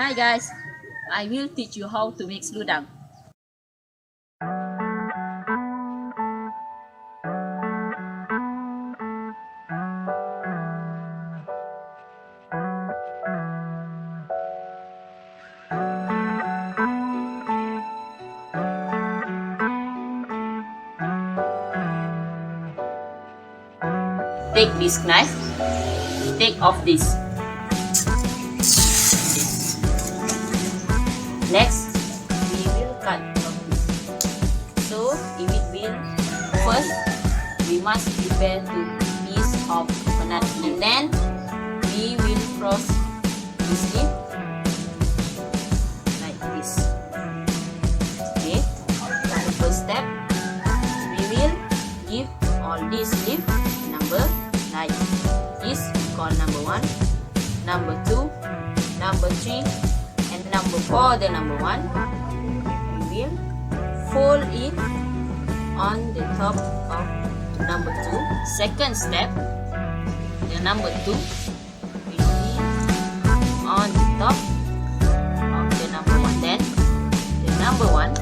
Hi guys, I will teach you how to make seludang. Take this knife, take off this. Next, we will cut off this. So, if it will, first, we must prepare 2 pieces of coconut, and then we will cross this leaf like this. Okay, the first step, we will give all these leaf number like this. We call number 1, number 2, number 3, and number 4, the number 1. We will fold it on the top of number 2. Second step, the number 2 will be on the top of the number 1. Then the number 1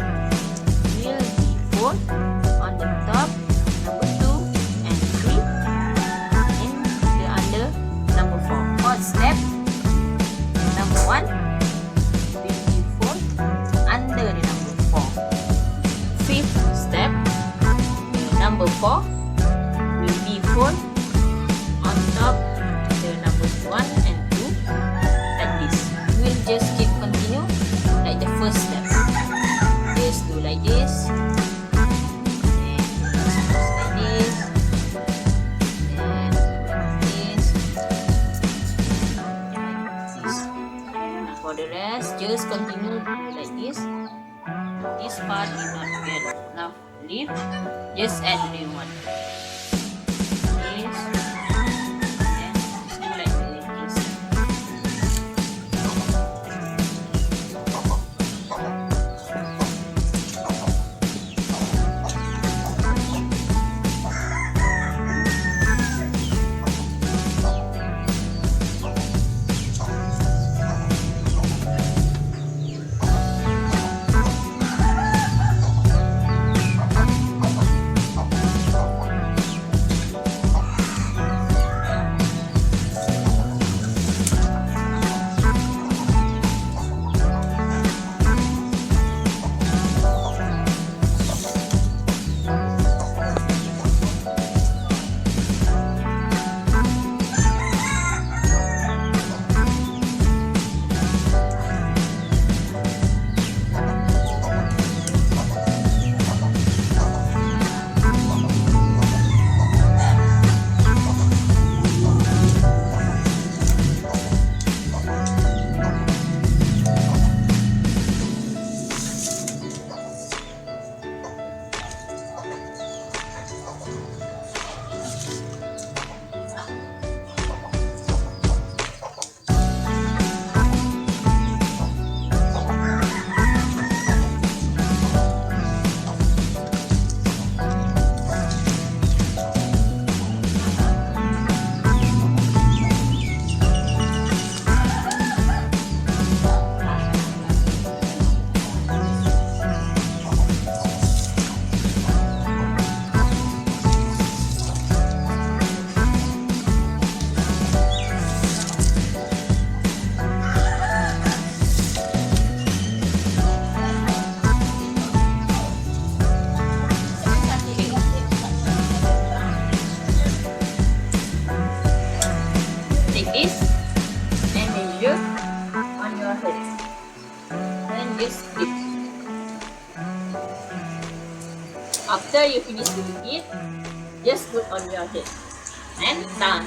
will be fold on the top number 2 and 3 in the under number 4. Fourth step, the number 1 will be fold under the number 4. Fifth step, the number 4 will be fold on top the numbers 1 and 2 like this. We will just keep continue like the first step. Just do like this, and like this, and like this, like this. And for the rest, just continue like this. This part did not get enough leaf, just add new one. This, and just do like this. Take this and measure on your head. Then just dip. After you finish doing it, just put on your head and done.